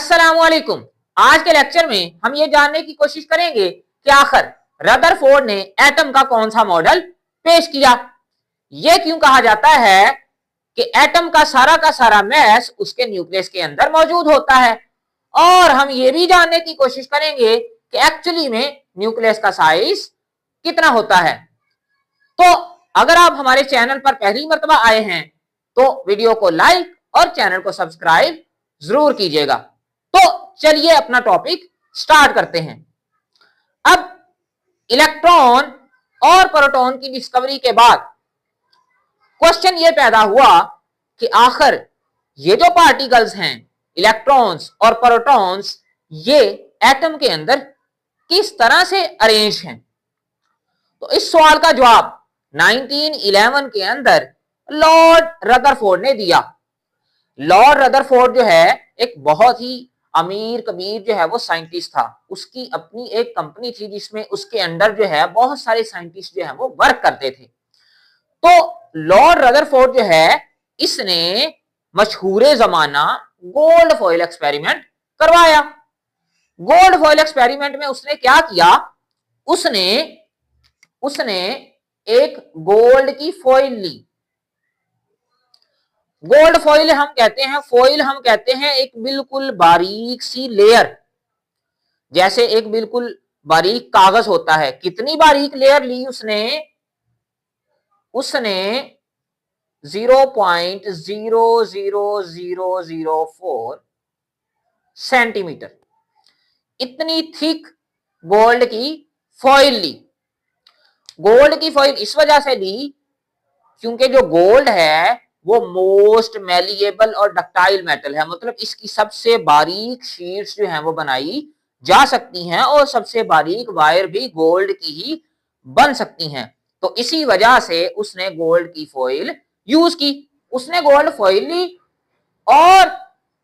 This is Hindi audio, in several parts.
अस्सलामुअलैकुम। आज के लेक्चर में हम ये जानने की कोशिश करेंगे कि आखिर रदरफोर्ड ने एटम का कौन सा मॉडल पेश किया। यह क्यों कहा जाता है कि एटम का सारा मैस उसके न्यूक्लियस के अंदर मौजूद होता है, और हम ये भी जानने की कोशिश करेंगे कि एक्चुअली में न्यूक्लियस का साइज कितना होता है। तो अगर आप हमारे चैनल पर पहली मर्तबा आए हैं तो वीडियो को लाइक और चैनल को सब्सक्राइब जरूर कीजिएगा। तो चलिए अपना टॉपिक स्टार्ट करते हैं। अब इलेक्ट्रॉन और प्रोटॉन की डिस्कवरी के बाद क्वेश्चन ये पैदा हुआ कि आखिर ये जो पार्टिकल्स हैं, इलेक्ट्रॉन्स और प्रोटॉन्स, ये एटम के अंदर किस तरह से अरेंज हैं। तो इस सवाल का जवाब 1911 के अंदर लॉर्ड रदरफोर्ड ने दिया। लॉर्ड रदरफोर्ड जो है एक बहुत ही अमीर कबीर जो है वो साइंटिस्ट था। उसकी अपनी एक कंपनी थी जिसमें उसके अंडर जो है बहुत सारे साइंटिस्ट जो है वो वर्क करते थे। तो लॉर्ड रदरफोर्ड जो है इसने मशहूर जमाना गोल्ड फॉइल एक्सपेरिमेंट करवाया। गोल्ड फॉइल एक्सपेरिमेंट में उसने क्या किया, उसने एक गोल्ड की फॉइल ली। गोल्ड फॉइल हम कहते हैं एक बिल्कुल बारीक सी लेयर, जैसे एक बिल्कुल बारीक कागज होता है। कितनी बारीक लेयर ली उसने 0.00004 सेंटीमीटर इतनी थिक गोल्ड की फॉइल ली। गोल्ड की फॉइल इस वजह से ली क्योंकि जो गोल्ड है वो मोस्ट मैलिएबल और डक्टाइल मेटल है, मतलब इसकी सबसे बारीक शीट्स जो हैं वो बनाई जा सकती हैं और सबसे बारीक वायर भी गोल्ड की ही बन सकती हैं। तो इसी वजह से उसने गोल्ड की फॉइल यूज की। उसने गोल्ड फॉइल ली और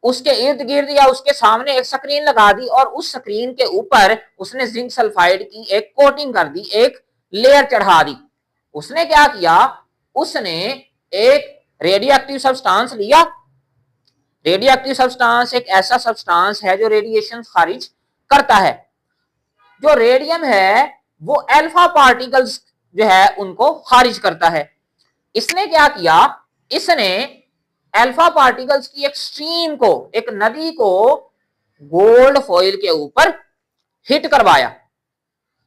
उसके इर्द गिर्द या उसके सामने एक स्क्रीन लगा दी और उस स्क्रीन के ऊपर उसने जिंक सल्फाइड की एक कोटिंग कर दी, एक लेयर चढ़ा दी। उसने क्या किया, उसने एक रेडियो एक्टिव सब्सटेंस लिया। रेडियो एक्टिव सब्सटेंस एक ऐसा सब्सटेंस है जो रेडिएशन खारिज करता है। जो रेडियम है वो अल्फा पार्टिकल्स जो है उनको खारिज करता है। इसने क्या किया, इसने अल्फा पार्टिकल्स की एक स्ट्रीम को, एक नदी को गोल्ड फॉइल के ऊपर हिट करवाया।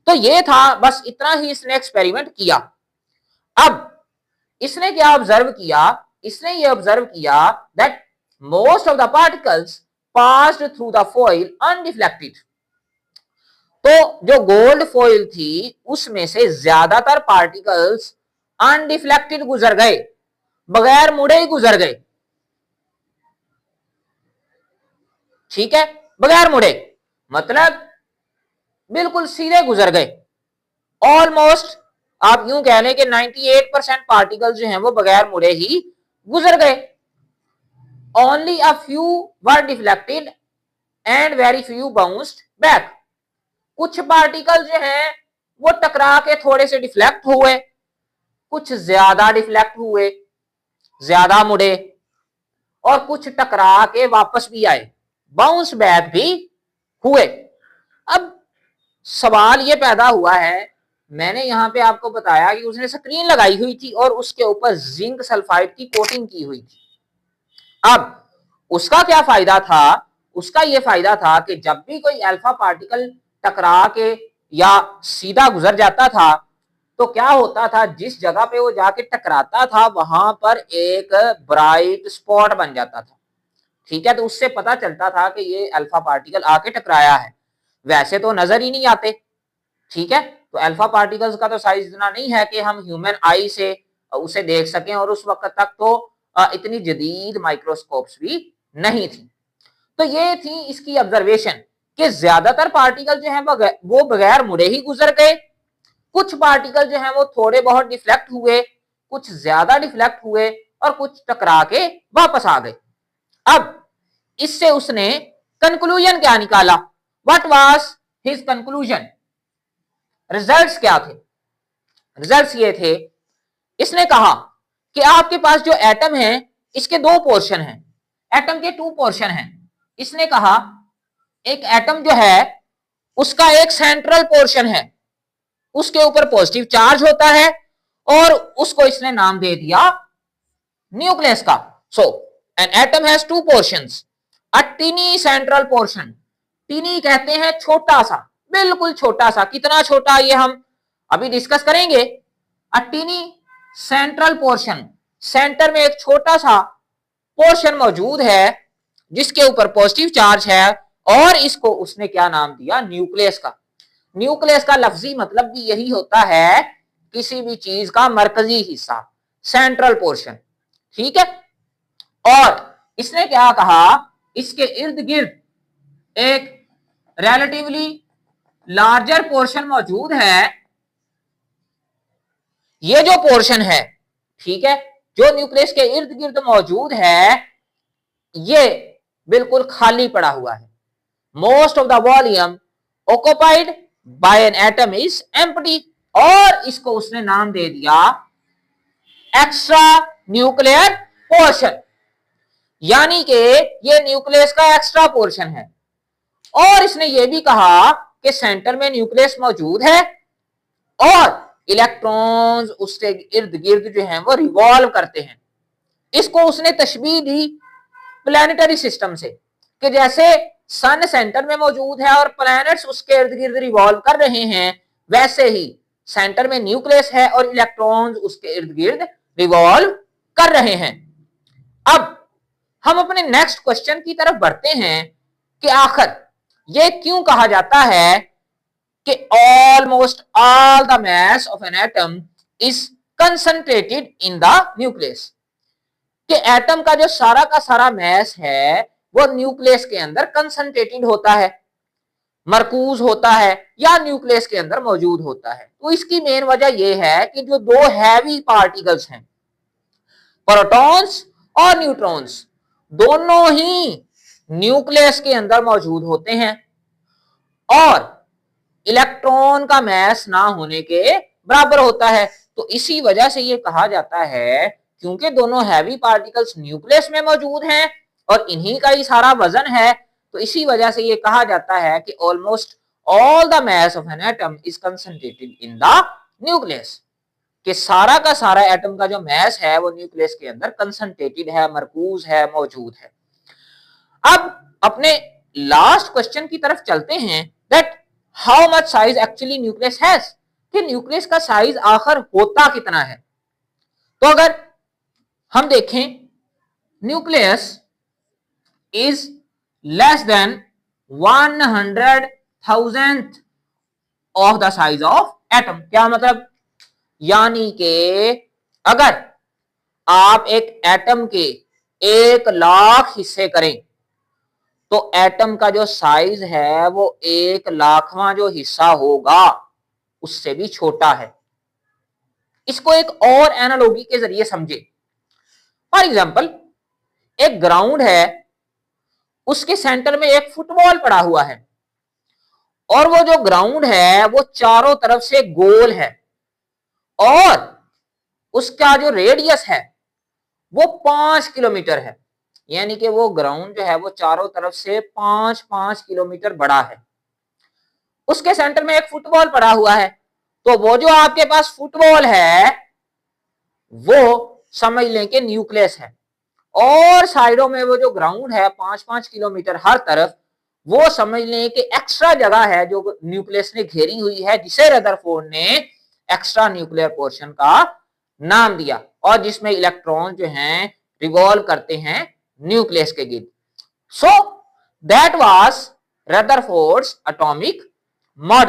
तो ये था, बस इतना ही इसने एक्सपेरिमेंट किया। अब इसने क्या ऑब्जर्व किया, इसने ये ऑब्जर्व किया that most of the particles passed through the foil undeflected. तो जो गोल्ड फॉइल थी उसमें से ज्यादातर पार्टिकल्स अनडिफ्लेक्टेड गुजर गए, बगैर मुड़े ही गुजर गए। ठीक है, बगैर मुड़े मतलब बिल्कुल सीधे गुजर गए। ऑलमोस्ट आप यूं कह लें कि 98% पार्टिकल्स जो हैं वो बगैर मुड़े ही गुजर गए। Only a few were deflected and very few bounced back. कुछ पार्टिकल जो हैं वो टकरा के थोड़े से डिफ्लेक्ट हुए, कुछ ज्यादा डिफ्लेक्ट हुए, ज्यादा मुड़े, और कुछ टकरा के वापस भी आए, बाउंस बैक भी हुए। अब सवाल ये पैदा हुआ है, मैंने यहां पे आपको बताया कि उसने स्क्रीन लगाई हुई थी और उसके ऊपर जिंक सल्फाइड की कोटिंग की हुई थी। अब उसका क्या फायदा था, उसका ये फायदा था कि जब भी कोई अल्फा पार्टिकल टकरा के या सीधा गुजर जाता था तो क्या होता था, जिस जगह पे वो जाके टकराता था वहां पर एक ब्राइट स्पॉट बन जाता था। ठीक है, तो उससे पता चलता था कि ये अल्फा पार्टिकल आके टकराया है। वैसे तो नजर ही नहीं आते। ठीक है, तो अल्फा पार्टिकल्स का तो साइज इतना नहीं है कि हम ह्यूमन आई से उसे देख सकें, और उस वक्त तक तो इतनी जदीद माइक्रोस्कोप्स भी नहीं थी। तो ये थी इसकी ऑब्जर्वेशन कि ज्यादातर पार्टिकल जो है वो बगैर मुड़े ही गुजर गए। कुछ पार्टिकल जो है वो थोड़े बहुत डिफ्लेक्ट हुए, कुछ ज्यादा डिफ्लेक्ट हुए, और कुछ टकरा के वापस आ गए। अब इससे उसने कंक्लूजन क्या निकाला, what was his conclusion, results क्या थे। रिजल्ट्स ये थे, इसने कहा कि आपके पास जो एटम है इसके दो पोर्शन हैं, एटम के टू पोर्शन हैं। इसने कहा एक एटम जो है उसका एक सेंट्रल पोर्शन है, उसके ऊपर पॉजिटिव चार्ज होता है और उसको इसने नाम दे दिया न्यूक्लियस का। So an atom has two portions, a tiny central portion, tiny कहते हैं छोटा सा, बिल्कुल छोटा सा, कितना छोटा ये हम अभी डिस्कस करेंगे। अ टिनी सेंट्रल पोर्शन, सेंटर में एक छोटा सा पोर्शन मौजूद है जिसके ऊपर पॉजिटिव चार्ज है और इसको उसने क्या नाम दिया, न्यूक्लियस का। न्यूक्लियस का लफ्जी मतलब भी यही होता है किसी भी चीज का मरकजी हिस्सा, सेंट्रल पोर्शन, ठीक है। और इसने क्या कहा, इसके इर्द गिर्द एक रिलेटिवली लार्जर पोर्शन मौजूद है। ये जो पोर्शन है, ठीक है, जो न्यूक्लियस के इर्द गिर्द मौजूद है, ये बिल्कुल खाली पड़ा हुआ है। Most of the volume occupied by an atom is empty, और इसको उसने नाम दे दिया एक्स्ट्रा न्यूक्लियर पोर्शन, यानी कि ये न्यूक्लियस का एक्स्ट्रा पोर्शन है। और इसने ये भी कहा कि सेंटर में न्यूक्लियस मौजूद है और इलेक्ट्रॉन्स उसके इर्द गिर्द जो हैं वो रिवॉल्व करते हैं। इसको उसने तशबीह दी प्लैनेटरी सिस्टम से, कि जैसे सन सेंटर में मौजूद है और प्लैनेट्स उसके इर्द गिर्द रिवॉल्व कर रहे हैं, वैसे ही सेंटर में न्यूक्लियस है और इलेक्ट्रॉन्स उसके इर्द गिर्द रिवॉल्व कर रहे हैं। अब हम अपने नेक्स्ट क्वेश्चन की तरफ बढ़ते हैं कि आखिर ये क्यों कहा जाता है कि almost all the mass of an atom is concentrated in the nucleus, कि एटम का जो सारा का सारा मास है वो न्यूक्लियस के अंदर कंसंट्रेटेड होता है, मरकूज होता है या न्यूक्लियस के अंदर मौजूद होता है। तो इसकी मेन वजह यह है कि जो दो हैवी पार्टिकल्स हैं, प्रोटॉन्स और न्यूट्रॉन्स, दोनों ही न्यूक्लियस के अंदर मौजूद होते हैं और इलेक्ट्रॉन का मास ना होने के बराबर होता है। तो इसी वजह से ये कहा जाता है, क्योंकि दोनों हैवी पार्टिकल्स न्यूक्लियस में मौजूद हैं और इन्हीं का ही सारा वजन है, तो इसी वजह से ये कहा जाता है कि almost all the mass of an atom is concentrated in the nucleus, कि सारा का सारा एटम का जो मास है वो न्यूक्लियस के अंदर कंसंट्रेटेड है, मरकूज है, मौजूद है। अब अपने लास्ट क्वेश्चन की तरफ चलते हैं, that how much size actually nucleus has, कि न्यूक्लियस का साइज आखिर होता कितना है। तो अगर हम देखें, nucleus is less than 100,000th of the size of atom. क्या मतलब, यानी कि अगर आप एक एटम के 1,00,000 हिस्से करें तो एटम का जो साइज है वो 1,00,000वां जो हिस्सा होगा उससे भी छोटा है। इसको एक और एनालॉजी के जरिए समझे। फॉर एग्जाम्पल, एक ग्राउंड है, उसके सेंटर में एक फुटबॉल पड़ा हुआ है और वो जो ग्राउंड है वो चारों तरफ से गोल है और उसका जो रेडियस है वो 5 किलोमीटर है, यानी कि वो ग्राउंड जो है वो चारों तरफ से 5-5 किलोमीटर बड़ा है। उसके सेंटर में एक फुटबॉल पड़ा हुआ है, तो वो जो आपके पास फुटबॉल है वो समझ लें कि न्यूक्लियस है, और साइडों में वो जो ग्राउंड है 5-5 किलोमीटर हर तरफ, वो समझ लें कि एक्स्ट्रा जगह है जो न्यूक्लियस ने घेरी हुई है, जिसे रदरफोर्ड ने एक्स्ट्रा न्यूक्लियर पोर्शन का नाम दिया, और जिसमें इलेक्ट्रॉन जो हैं रिवॉल्व करते हैं न्यूक्लियस के गिर्द। So that was Rutherford's atomic model.